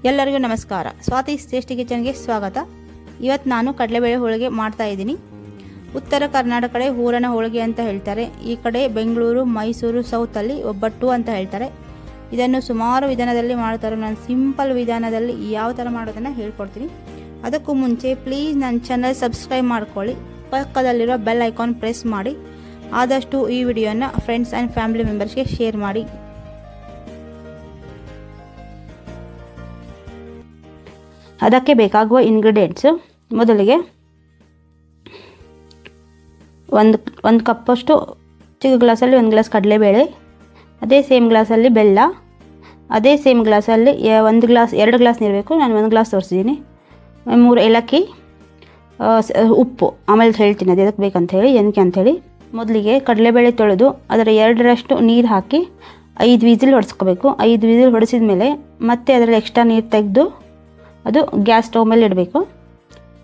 ಎಲ್ಲರಿಗೂ ನಮಸ್ಕಾರ. ಸ್ವಾತೀಸ್ ಟೇಸ್ಟಿ ಕಿಚನ್ಗೆ ಸ್ವಾಗತ. ಇವತ್ತು ನಾನು ಕಡಲೆಬೇಳೆ ಹೋಳಿಗೆ ಮಾಡ್ತಾ ಇದ್ದೀನಿ. ಉತ್ತರ ಕರ್ನಾಟಕ ಕಡೆ ಹೂರಣ ಹೋಳಿಗೆ ಅಂತ ಹೇಳ್ತಾರೆ. ಈ ಕಡೆ ಬೆಂಗಳೂರು, ಮೈಸೂರು, ಸೌತಲ್ಲಿ ಒಬ್ಬಟ್ಟು ಅಂತ ಹೇಳ್ತಾರೆ. ಇದನ್ನು ಸುಮಾರು ವಿಧಾನದಲ್ಲಿ ಮಾಡ್ತಾರೆ. ನಾನು ಸಿಂಪಲ್ ವಿಧಾನದಲ್ಲಿ ಯಾವ ಥರ ಮಾಡೋದನ್ನು ಹೇಳ್ಕೊಡ್ತೀನಿ. ಅದಕ್ಕೂ ಮುಂಚೆ ಪ್ಲೀಸ್ ನನ್ನ ಚಾನಲ್ ಸಬ್ಸ್ಕ್ರೈಬ್ ಮಾಡ್ಕೊಳ್ಳಿ. ಪಕ್ಕದಲ್ಲಿರೋ ಬೆಲ್ ಐಕಾನ್ ಪ್ರೆಸ್ ಮಾಡಿ. ಆದಷ್ಟು ಈ ವಿಡಿಯೋನ ಫ್ರೆಂಡ್ಸ್ ಆ್ಯಂಡ್ ಫ್ಯಾಮಿಲಿ ಮೆಂಬರ್ಸ್ಗೆ ಶೇರ್ ಮಾಡಿ. ಅದಕ್ಕೆ ಬೇಕಾಗುವ ಇಂಗ್ರೀಡಿಯೆಂಟ್ಸು, ಮೊದಲಿಗೆ ಒಂದು ಕಪ್ಪಷ್ಟು ಚಿಕ್ಕ ಗ್ಲಾಸಲ್ಲಿ 1 ಗ್ಲಾಸ್ ಕಡಲೆಬೇಳೆ, ಅದೇ ಸೇಮ್ ಗ್ಲಾಸಲ್ಲಿ ಬೆಲ್ಲ, ಅದೇ ಸೇಮ್ ಗ್ಲಾಸಲ್ಲಿ 2 ಗ್ಲಾಸ್ ನೀರು ಬೇಕು. ನಾನು 1 ಗ್ಲಾಸ್ ತೋರಿಸಿದ್ದೀನಿ. 3 ಏಲಕ್ಕಿ, ಉಪ್ಪು ಆಮೇಲೆ ಹೇಳ್ತೀನಿ ಅದು ಎದಕ್ಕೆ ಬೇಕಂತ ಹೇಳಿ, ಏನಕ್ಕೆ ಅಂಥೇಳಿ. ಮೊದಲಿಗೆ ಕಡಲೆಬೇಳೆ ತೊಳೆದು ಅದರ 2ರಷ್ಟು ನೀರು ಹಾಕಿ 5 ವಿಸಿಲ್ ಹೊಡೆಸ್ಕೋಬೇಕು. 5 ವಿಸಿಲ್ ಹೊಡೆಸಿದ ಮೇಲೆ ಮತ್ತೆ ಅದರಲ್ಲಿ ಎಕ್ಸ್ಟ್ರಾ ನೀರು ತೆಗೆದು ಅದು ಗ್ಯಾಸ್ ಸ್ಟವ್ ಮೇಲೆ ಇಡಬೇಕು.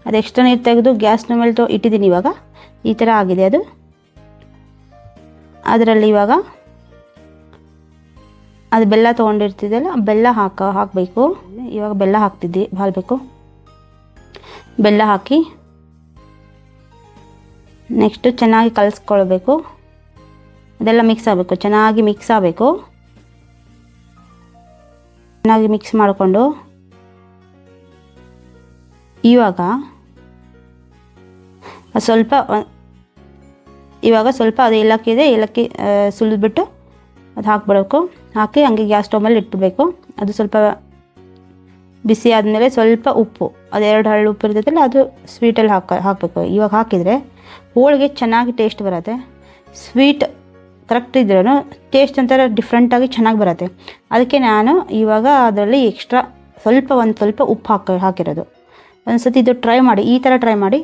ಅದು ಎಕ್ಸ್ಟ್ರಾ ನೀರು ತೆಗೆದು ಗ್ಯಾಸ್ ಸ್ಟವ್ ಮೇಲೆ ಇಟ್ಟಿದ್ದೀನಿ. ಇವಾಗ ಈ ಥರ ಆಗಿದೆ ಅದು. ಅದರಲ್ಲಿ ಇವಾಗ ಅದು ಬೆಲ್ಲ ತೊಗೊಂಡಿರ್ತಿದ್ದಲ್ಲ, ಬೆಲ್ಲ ಹಾಕಬೇಕು. ಇವಾಗ ಬೆಲ್ಲ ಹಾಕಬೇಕು. ಬೆಲ್ಲ ಹಾಕಿ ನೆಕ್ಸ್ಟು ಚೆನ್ನಾಗಿ ಕಲಿಸ್ಕೊಳ್ಬೇಕು. ಅದೆಲ್ಲ ಮಿಕ್ಸ್ ಆಗಬೇಕು, ಚೆನ್ನಾಗಿ ಮಿಕ್ಸ್ ಆಗಬೇಕು. ಚೆನ್ನಾಗಿ ಮಿಕ್ಸ್ ಮಾಡಿಕೊಂಡು ಇವಾಗ ಸ್ವಲ್ಪ ಅದು ಏಲಕ್ಕಿ ಸುಲಿದ್ಬಿಟ್ಟು ಅದು ಹಾಕ್ಬಿಡಬೇಕು. ಹಾಕಿ ಹಂಗೆ ಗ್ಯಾಸ್ ಸ್ಟವ್ ಮೇಲೆ ಇಟ್ಬಿಡಬೇಕು. ಅದು ಸ್ವಲ್ಪ ಬಿಸಿ ಆದಮೇಲೆ ಸ್ವಲ್ಪ ಉಪ್ಪು, ಅದು 2 ಹರಳು ಉಪ್ಪು ಇರ್ತೈತಲ್ಲ, ಅದು ಸ್ವೀಟಲ್ಲಿ ಹಾಕಬೇಕು. ಇವಾಗ ಹಾಕಿದರೆ ಹೋಳಿಗೆ ಚೆನ್ನಾಗಿ ಟೇಸ್ಟ್ ಬರುತ್ತೆ. ಸ್ವೀಟ್ ಕರೆಕ್ಟ್ ಇದ್ರೂ ಟೇಸ್ಟ್ ಒಂಥರ ಡಿಫ್ರೆಂಟಾಗಿ ಚೆನ್ನಾಗಿ ಬರುತ್ತೆ. ಅದಕ್ಕೆ ನಾನು ಇವಾಗ ಅದರಲ್ಲಿ ಎಕ್ಸ್ಟ್ರಾ ಸ್ವಲ್ಪ ಉಪ್ಪು ಹಾಕಿರೋದು. ಒಂದು ಸತಿ ಇದು ಟ್ರೈ ಮಾಡಿ, ಈ ಥರ ಟ್ರೈ ಮಾಡಿ,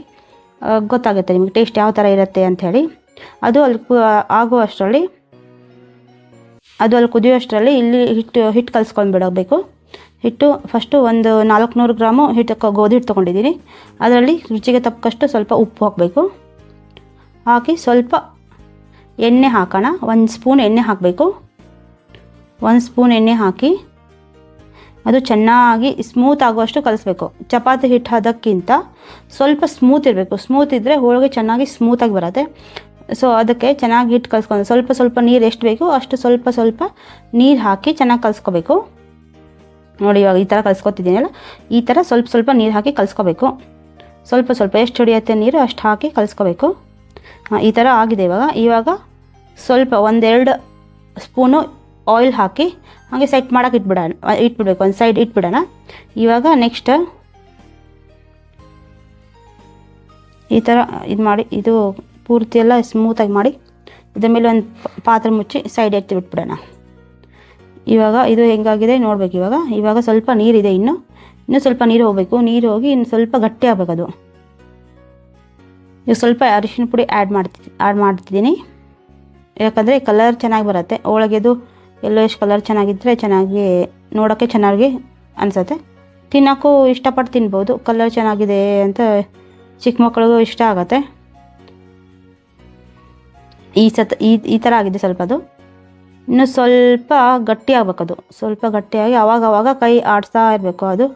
ಗೊತ್ತಾಗುತ್ತೆ ನಿಮಗೆ ಟೇಸ್ಟ್ ಯಾವ ಥರ ಇರುತ್ತೆ ಅಂಥೇಳಿ. ಅದು ಅಲ್ಲಿ ಕುದಿಯೋಷ್ಟರಲ್ಲಿ ಇಲ್ಲಿ ಹಿಟ್ಟು ಕಲಿಸ್ಕೊಂಡ್ಬಿಡಬೇಕು. ಹಿಟ್ಟು ಫಸ್ಟು ಒಂದು 400 ಗ್ರಾಮು ಗೋಧಿ ಹಿಟ್ಟು ತೊಗೊಂಡಿದ್ದೀನಿ. ಅದರಲ್ಲಿ ರುಚಿಗೆ ತಕ್ಕಷ್ಟು ಸ್ವಲ್ಪ ಉಪ್ಪು ಹಾಕಬೇಕು. ಹಾಕಿ ಸ್ವಲ್ಪ ಎಣ್ಣೆ ಹಾಕೋಣ. 1 ಸ್ಪೂನ್ ಎಣ್ಣೆ ಹಾಕಬೇಕು. 1 ಸ್ಪೂನ್ ಎಣ್ಣೆ ಹಾಕಿ ಅದು ಚೆನ್ನಾಗಿ ಸ್ಮೂತ್ ಆಗುವಷ್ಟು ಕಲಿಸ್ಬೇಕು. ಚಪಾತಿ ಹಿಟ್ಟು ಅದಕ್ಕಿಂತ ಸ್ವಲ್ಪ ಸ್ಮೂತ್ ಇರಬೇಕು. ಸ್ಮೂತ್ ಇದ್ದರೆ ಹೋಳಿಗೆ ಚೆನ್ನಾಗಿ ಸ್ಮೂತಾಗಿ ಬರುತ್ತೆ. ಸೊ ಅದಕ್ಕೆ ಚೆನ್ನಾಗಿ ಹಿಟ್ಟು ಕಲಿಸ್ಕೊಂಡು ಸ್ವಲ್ಪ ನೀರು ಎಷ್ಟು ಬೇಕು ಅಷ್ಟು ಸ್ವಲ್ಪ ನೀರು ಹಾಕಿ ಚೆನ್ನಾಗಿ ಕಲಿಸ್ಕೋಬೇಕು. ನೋಡಿ, ಇವಾಗ ಈ ಥರ ಕಲಿಸ್ಕೊತಿದ್ದೀನಲ್ಲ, ಈ ಥರ ಸ್ವಲ್ಪ ನೀರು ಹಾಕಿ ಕಲಿಸ್ಕೋಬೇಕು. ಸ್ವಲ್ಪ ಎಷ್ಟು ಹೊಡಿಯುತ್ತೆ ನೀರು ಅಷ್ಟು ಹಾಕಿ ಕಲಿಸ್ಕೋಬೇಕು. ಈ ಥರ ಆಗಿದೆ. ಇವಾಗ ಸ್ವಲ್ಪ 1-2 ಸ್ಪೂನು ಆಯಿಲ್ ಹಾಕಿ ಹಾಗೆ ಸೆಟ್ ಮಾಡೋಕೆ ಇಟ್ಬಿಡಬೇಕು. ಒಂದು ಸೈಡ್ ಇಟ್ಬಿಡೋಣ. ಇವಾಗ ನೆಕ್ಸ್ಟ್ ಈ ಥರ ಇದು ಮಾಡಿ, ಇದು ಪೂರ್ತಿ ಎಲ್ಲ ಸ್ಮೂತಾಗಿ ಮಾಡಿ ಇದ್ರ ಮೇಲೆ ಒಂದು ಪಾತ್ರೆ ಮುಚ್ಚಿ ಸೈಡ್ ಎತ್ತಿ ಬಿಟ್ಬಿಡೋಣ. ಇವಾಗ ಇದು ಹೆಂಗಾಗಿದೆ ನೋಡಬೇಕು. ಇವಾಗ ಸ್ವಲ್ಪ ನೀರಿದೆ, ಇನ್ನೂ ಸ್ವಲ್ಪ ನೀರು ಹೋಗಬೇಕು. ನೀರು ಹೋಗಿ ಇನ್ನು ಸ್ವಲ್ಪ ಗಟ್ಟಿ ಆಗಬೇಕು ಅದು. ಈಗ ಸ್ವಲ್ಪ ಅರಿಶಿನ ಪುಡಿ ಆ್ಯಡ್ ಮಾಡ್ತಿದ್ದೀನಿ. ಯಾಕಂದರೆ ಕಲರ್ ಚೆನ್ನಾಗಿ ಬರುತ್ತೆ ಹೋಳಿಗೆದು. ಯೆಲ್ಲೋಯಿಶ್ ಕಲರ್ ಚೆನ್ನಾಗಿದ್ದರೆ ನೋಡೋಕ್ಕೆ ಚೆನ್ನಾಗಿ ಅನಿಸುತ್ತೆ. ತಿನ್ನೋಕ್ಕೂ ಇಷ್ಟಪಟ್ಟು ತಿನ್ಬೋದು. ಕಲರ್ ಚೆನ್ನಾಗಿದೆ ಅಂತ ಚಿಕ್ಕ ಮಕ್ಕಳಿಗೂ ಇಷ್ಟ ಆಗುತ್ತೆ. ಈ ಥರ ಆಗಿದೆ ಸ್ವಲ್ಪ. ಅದು ಇನ್ನೂ ಸ್ವಲ್ಪ ಗಟ್ಟಿ ಆಗಬೇಕದು. ಸ್ವಲ್ಪ ಗಟ್ಟಿಯಾಗಿ ಆವಾಗ ಕೈ ಆಡಿಸ್ತಾ ಇರಬೇಕು. ಅದು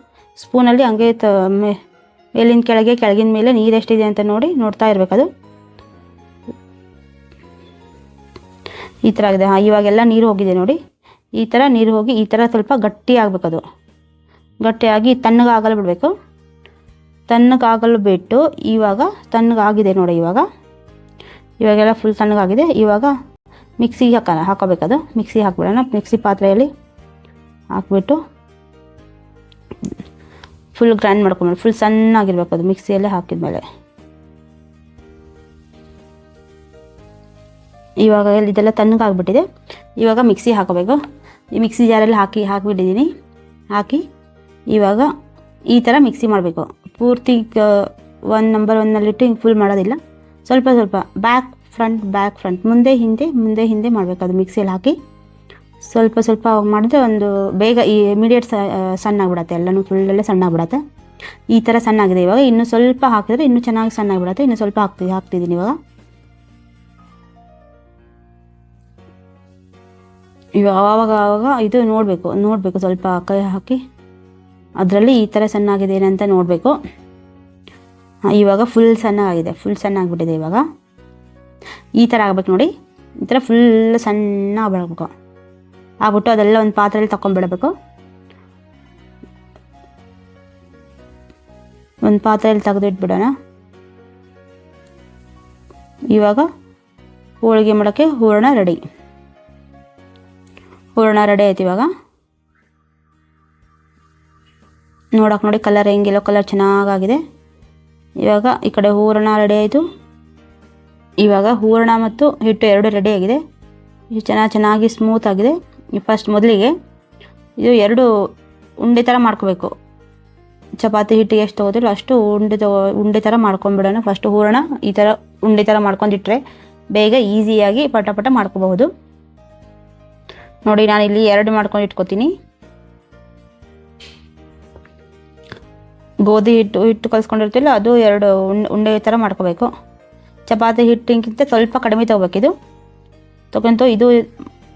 ಸ್ಪೂನಲ್ಲಿ ಹಂಗೆ ಮೇಲಿನ ಕೆಳಗಿನ ಮೇಲೆ ನೀರು ಎಷ್ಟಿದೆ ಅಂತ ನೋಡ್ತಾ ಇರಬೇಕದು. ಈ ಥರ ಆಗಿದೆ. ಇವಾಗೆಲ್ಲ ನೀರು ಹೋಗಿದೆ ನೋಡಿ. ಈ ಥರ ನೀರು ಹೋಗಿ ಈ ಥರ ಸ್ವಲ್ಪ ಗಟ್ಟಿ ಆಗಬೇಕದು. ಗಟ್ಟಿಯಾಗಿ ತಣ್ಣಗಾಗಲು ಬಿಡಬೇಕು. ತಣ್ಣಗಾಗಲು ಬಿಟ್ಟು ಇವಾಗ ತಣ್ಣಗಾಗಿದೆ ನೋಡಿ. ಇವಾಗೆಲ್ಲ ಫುಲ್ ತಣ್ಣಗಾಗಿದೆ. ಇವಾಗ ಮಿಕ್ಸಿಗೆ ಹಾಕೋಬೇಕದು. ಮಿಕ್ಸಿಗೆ ಹಾಕ್ಬಿಡೋಣ. ಮಿಕ್ಸಿ ಪಾತ್ರೆಯಲ್ಲಿ ಹಾಕ್ಬಿಟ್ಟು ಫುಲ್ ಗ್ರೈಂಡ್ ಮಾಡ್ಕೊಂಬಿಡಿ. ಫುಲ್ ಸಣ್ಣಾಗಿರ್ಬೇಕು ಅದು ಮಿಕ್ಸಿಯಲ್ಲೇ ಹಾಕಿದ್ಮೇಲೆ. ಇವಾಗ ಇದೆಲ್ಲ ತಣ್ಣಗಾಗ್ಬಿಟ್ಟಿದೆ. ಇವಾಗ ಮಿಕ್ಸಿ ಹಾಕೋಬೇಕು. ಈ ಮಿಕ್ಸಿ ಜಾರಲ್ಲಿ ಹಾಕಿಬಿಟ್ಟಿದ್ದೀನಿ. ಹಾಕಿ ಇವಾಗ ಈ ಥರ ಮಿಕ್ಸಿ ಮಾಡಬೇಕು. ಪೂರ್ತಿ 1 ನಂಬರ್ 1ನಲ್ಲಿಟ್ಟು ಹಿಂಗೆ ಫುಲ್ ಮಾಡೋದಿಲ್ಲ. ಸ್ವಲ್ಪ ಬ್ಯಾಕ್ ಫ್ರಂಟ್ ಮುಂದೆ ಹಿಂದೆ ಮಾಡಬೇಕು. ಅದು ಮಿಕ್ಸಿಯಲ್ಲಿ ಹಾಕಿ ಸ್ವಲ್ಪ ಮಾಡಿದ್ರೆ ಒಂದು ಬೇಗ ಇಮಿಡಿಯೇಟ್ ಸಣ್ಣಾಗ್ಬಿಡತ್ತೆ. ಎಲ್ಲನೂ ಫುಲ್ಲೆಲ್ಲ ಸಣ್ಣಾಗ್ಬಿಡತ್ತೆ. ಈ ಥರ ಸಣ್ಣಾಗಿದೆ. ಇವಾಗ ಇನ್ನೂ ಸ್ವಲ್ಪ ಹಾಕಿದ್ರೆ ಇನ್ನೂ ಚೆನ್ನಾಗಿ ಸಣ್ಣಾಗ್ಬಿಡತ್ತೆ. ಇನ್ನೂ ಸ್ವಲ್ಪ ಹಾಕ್ತಿದ್ದೀನಿ ಇವಾಗ. ಇವಾಗ ಆವಾಗ ಇದು ನೋಡಬೇಕು ಸ್ವಲ್ಪ ಕೈ ಹಾಕಿ ಅದರಲ್ಲಿ ಈ ಥರ ಸಣ್ಣ ಆಗಿದೆ ಏನಂತ ನೋಡಬೇಕು. ಇವಾಗ ಫುಲ್ ಸಣ್ಣ ಆಗಿದೆ, ಫುಲ್ ಸಣ್ಣ ಆಗಿಬಿಟ್ಟಿದೆ. ಇವಾಗ ಈ ಥರ ಆಗ್ಬೇಕು ನೋಡಿ, ಈ ಥರ ಫುಲ್ ಸಣ್ಣ ಆಗಬೇಕು. ಆಗ್ಬಿಟ್ಟು ಅದೆಲ್ಲ ಒಂದು ಪಾತ್ರೆಯಲ್ಲಿ ತಗೊಂಡ್ಬಿಡಬೇಕು. ಒಂದು ಪಾತ್ರೆಯಲ್ಲಿ ತೆಗೆದಿಟ್ಬಿಡೋಣ. ಇವಾಗ ಹೋಳಿಗೆ ಮಾಡೋಕ್ಕೆ ಹೂರಣ ರೆಡಿ ಆಯ್ತು. ಇವಾಗ ನೋಡೋಕೆ ನೋಡಿ ಕಲರ್ ಹೆಂಗಿಲ್ಲ, ಕಲರ್ ಚೆನ್ನಾಗಾಗಿದೆ. ಇವಾಗ ಈ ಕಡೆ ಹೂರಣ ರೆಡಿ ಆಯಿತು. ಇವಾಗ ಹೂರಣ ಮತ್ತು ಹಿಟ್ಟು ಎರಡು ರೆಡಿ ಆಗಿದೆ. ಇದು ಚೆನ್ನಾಗಿ ಸ್ಮೂತ್ ಆಗಿದೆ. ಫಸ್ಟ್ ಮೊದಲಿಗೆ ಇದು 2 ಉಂಡೆ ಥರ ಮಾಡ್ಕೋಬೇಕು. ಚಪಾತಿ ಹಿಟ್ಟಿಗೆ ಎಷ್ಟು ತೊಗೋತಿರೋ ಅಷ್ಟು ಉಂಡೆ ಥರ ಮಾಡ್ಕೊಂಡ್ಬಿಡೋಣ. ಫಸ್ಟ್ ಹೂರಣ ಈ ಥರ ಉಂಡೆ ಥರ ಮಾಡ್ಕೊಂಡಿಟ್ರೆ ಬೇಗ ಈಸಿಯಾಗಿ ಪಟ ಮಾಡ್ಕೋಬಹುದು. ನೋಡಿ ನಾನು ಇಲ್ಲಿ 2 ಮಾಡ್ಕೊಂಡು ಇಟ್ಕೋತೀನಿ. ಗೋಧಿ ಹಿಟ್ಟು ಕಲಿಸ್ಕೊಂಡಿರ್ತಿಲ್ಲ, ಅದು 2 ಉಂಡೆ ಥರ ಮಾಡ್ಕೋಬೇಕು. ಚಪಾತಿ ಹಿಟ್ಟಿಗಿಂತ ಸ್ವಲ್ಪ ಕಡಿಮೆ ತೊಗೋಬೇಕಿದು. ತೊಗೊಂಡು ಇದು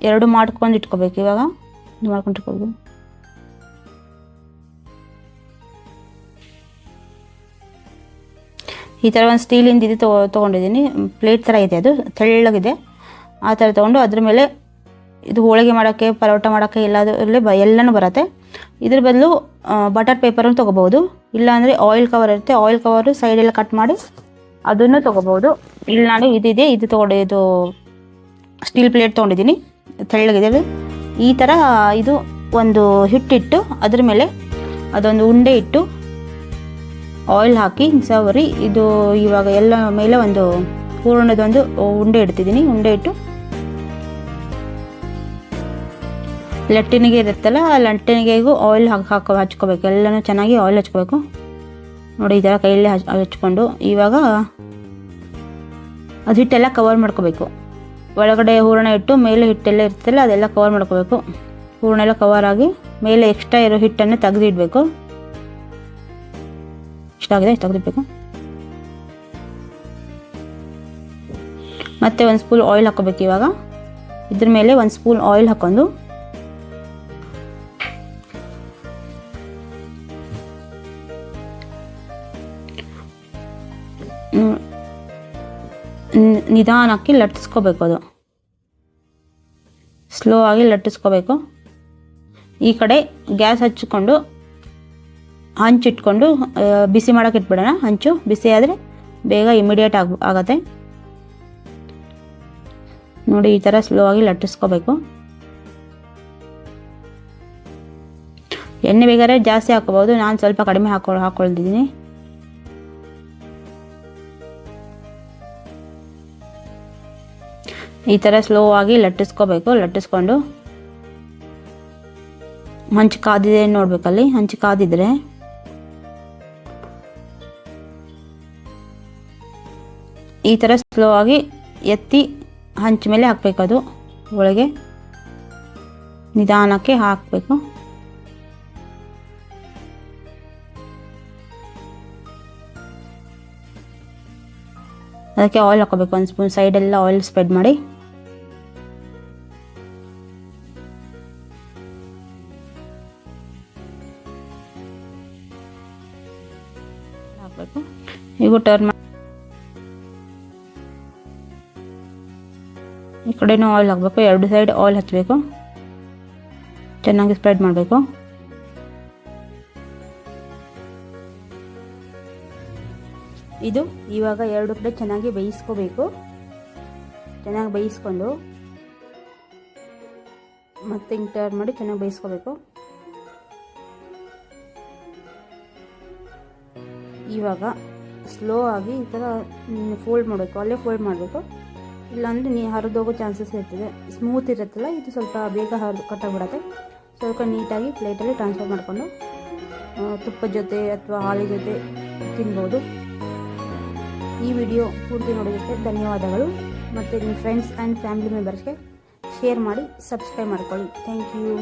2 ಮಾಡ್ಕೊಂಡು ಇಟ್ಕೋಬೇಕು. ಇವಾಗ ಇದು ಮಾಡ್ಕೊಂಡು ಇಟ್ಕೋಬೇಕು. ಈ ಥರ ಒಂದು ಸ್ಟೀಲಿಂದ ಇದು ತೊಗೊಂಡಿದ್ದೀನಿ, ಪ್ಲೇಟ್ ಥರ ಇದೆ, ಅದು ತೆಳ್ಳಗಿದೆ. ಆ ಥರ ತೊಗೊಂಡು ಅದ್ರ ಮೇಲೆ ಇದು ಹೋಳಿಗೆ ಮಾಡೋಕ್ಕೆ, ಪರೋಟ ಮಾಡೋಕ್ಕೆ ಎಲ್ಲನೂ ಬರುತ್ತೆ. ಇದ್ರ ಬದಲು ಬಟರ್ ಪೇಪರನ್ನು ತೊಗೋಬೋದು. ಇಲ್ಲಾಂದರೆ ಆಯಿಲ್ ಕವರ್ ಇರುತ್ತೆ, ಆಯಿಲ್ ಕವರು ಸೈಡೆಲ್ಲ ಕಟ್ ಮಾಡಿ ಅದನ್ನು ತೊಗೋಬೋದು. ಇಲ್ಲ ನಾನು ಇದು ಸ್ಟೀಲ್ ಪ್ಲೇಟ್ ತೊಗೊಂಡಿದ್ದೀನಿ, ತೆಳ್ಳಗಿದೆ. ಈ ಥರ ಇದು ಒಂದು ಹಿಟ್ಟಿಟ್ಟು ಅದ್ರ ಮೇಲೆ ಅದೊಂದು ಉಂಡೆ ಇಟ್ಟು ಆಯಿಲ್ ಹಾಕಿ ಸವರಿ ಇದು ಇವಾಗ ಎಲ್ಲ ಮೇಲೆ ಒಂದು ಹೂರಣದೊಂದು ಉಂಡೆ ಇಡ್ತಿದ್ದೀನಿ. ಉಂಡೆ ಇಟ್ಟು ಲಟ್ಟಿನಿಗೆ ಇರುತ್ತಲ್ಲ, ಆ ಲಟ್ಟಿನಿಗೆಗೂ ಆಯಿಲ್ ಹಚ್ಕೋಬೇಕು. ಎಲ್ಲನೂ ಚೆನ್ನಾಗಿ ಆಯಿಲ್ ಹಚ್ಕೋಬೇಕು ನೋಡಿ. ಈ ಥರ ಕೈಯಲ್ಲೇ ಹಚ್ಕೊಂಡು ಇವಾಗ ಅದು ಹಿಟ್ಟೆಲ್ಲ ಕವರ್ ಮಾಡ್ಕೋಬೇಕು. ಒಳಗಡೆ ಹೂರಣ ಇಟ್ಟು ಮೇಲೆ ಹಿಟ್ಟೆಲ್ಲ ಇರ್ತಲ್ಲ ಅದೆಲ್ಲ ಕವರ್ ಮಾಡ್ಕೋಬೇಕು. ಹೂರಣ ಎಲ್ಲ ಕವರ್ ಆಗಿ ಮೇಲೆ ಎಕ್ಸ್ಟ್ರಾ ಇರೋ ಹಿಟ್ಟನ್ನು ತೆಗೆದಿಡಬೇಕು. ಇಷ್ಟಾಗಿದೆ, ತೆಗೆದಿಡಬೇಕು. ಮತ್ತೆ 1 ಸ್ಪೂನ್ ಆಯಿಲ್ ಹಾಕೋಬೇಕು. ಇವಾಗ ಇದ್ರ ಮೇಲೆ 1 ಸ್ಪೂನ್ ಆಯಿಲ್ ಹಾಕೊಂಡು ನಿಧಾನಕ್ಕೆ ಲಟ್ಟಿಸ್ಕೋಬೇಕು. ಅದು ಸ್ಲೋ ಆಗಿ ಲಟ್ಟಿಸ್ಕೋಬೇಕು. ಈ ಕಡೆ ಗ್ಯಾಸ್ ಹಚ್ಚಿಕೊಂಡು ಹಂಚಿಟ್ಕೊಂಡು ಬಿಸಿ ಮಾಡೋಕೆ ಇಟ್ಬಿಡೋಣ. ಹಂಚು ಬಿಸಿ ಆದರೆ ಬೇಗ ಇಮಿಡಿಯೇಟ್ ಆಗುತ್ತೆ ನೋಡಿ. ಈ ಥರ ಸ್ಲೋ ಆಗಿ ಲಟ್ಟಿಸ್ಕೋಬೇಕು. ಎಣ್ಣೆ ಬೇಕಾದ್ರೆ ಜಾಸ್ತಿ ಹಾಕೋಬಹುದು, ನಾನು ಸ್ವಲ್ಪ ಕಡಿಮೆ ಹಾಕೊಳ್ತಿದ್ದೀನಿ. ಈ ಥರ ಸ್ಲೋ ಆಗಿ ಲಟ್ಟಿಸ್ಕೊಂಡು ಹಂಚು ಕಾದಿದೆ ನೋಡ್ಬೇಕಲ್ಲಿ. ಹಂಚು ಕಾದಿದ್ರೆ ಈ ಥರ ಸ್ಲೋ ಆಗಿ ಎತ್ತಿ ಹಂಚು ಮೇಲೆ ಹಾಕಬೇಕು. ಅದು ಒಳಗೆ ನಿಧಾನಕ್ಕೆ ಹಾಕಬೇಕು. ಅದಕ್ಕೆ ಆಯಿಲ್ ಹಾಕೋಬೇಕು. 1 ಸ್ಪೂನ್ ಸೈಡೆಲ್ಲ ಆಯಿಲ್ ಸ್ಪ್ರೆಡ್ ಮಾಡಿ ಹಾಕಬೇಕು. ಈಗ ಟರ್ನ್ ಮಾಡಿ ಈ ಕಡೆನೂ ಆಯಿಲ್ ಹಾಕಬೇಕು. 2 ಸೈಡ್ ಆಯಿಲ್ ಹಚ್ಚಬೇಕು, ಚೆನ್ನಾಗಿ ಸ್ಪ್ರೆಡ್ ಮಾಡಬೇಕು. ಇದು ಇವಾಗ 2 ಕಡೆ ಚೆನ್ನಾಗಿ ಬೇಯಿಸ್ಕೋಬೇಕು. ಚೆನ್ನಾಗಿ ಬೇಯಿಸ್ಕೊಂಡು ಮತ್ತೆ ಹಿಂಗೆ ಟರ್ನ್ ಮಾಡಿ ಚೆನ್ನಾಗಿ ಬೇಯಿಸ್ಕೋಬೇಕು. ಇವಾಗ ಸ್ಲೋ ಆಗಿ ಈ ಥರ ಫೋಲ್ಡ್ ಮಾಡಬೇಕು, ಅಲ್ಲೇ ಫೋಲ್ಡ್ ಮಾಡಬೇಕು. ಇಲ್ಲಾಂದರೆ ಹರಿದೋಗೋ ಚಾನ್ಸಸ್ ಇರ್ತದೆ. ಸ್ಮೂತ್ ಇರುತ್ತಲ್ಲ ಇದು, ಸ್ವಲ್ಪ ಬೇಗ ಕಟ್ಟಾಗ್ಬಿಡತ್ತೆ. ಸ್ವಲ್ಪ ನೀಟಾಗಿ ಪ್ಲೇಟಲ್ಲಿ ಟ್ರಾನ್ಸ್ಫರ್ ಮಾಡಿಕೊಂಡು ತುಪ್ಪದ ಜೊತೆ ಅಥವಾ ಹಾಲಿನ ಜೊತೆ ತಿನ್ಬೋದು. ಈ ವಿಡಿಯೋ ಪೂರ್ತಿ ನೋಡೋದಕ್ಕೆ ಧನ್ಯವಾದಗಳು. ಮತ್ತು ನಿಮ್ಮ ಫ್ರೆಂಡ್ಸ್ ಆ್ಯಂಡ್ ಫ್ಯಾಮಿಲಿ ಮೆಂಬರ್ಸ್ಗೆ ಶೇರ್ ಮಾಡಿ, ಸಬ್ಸ್ಕ್ರೈಬ್ ಮಾಡ್ಕೊಳ್ಳಿ. Thank you.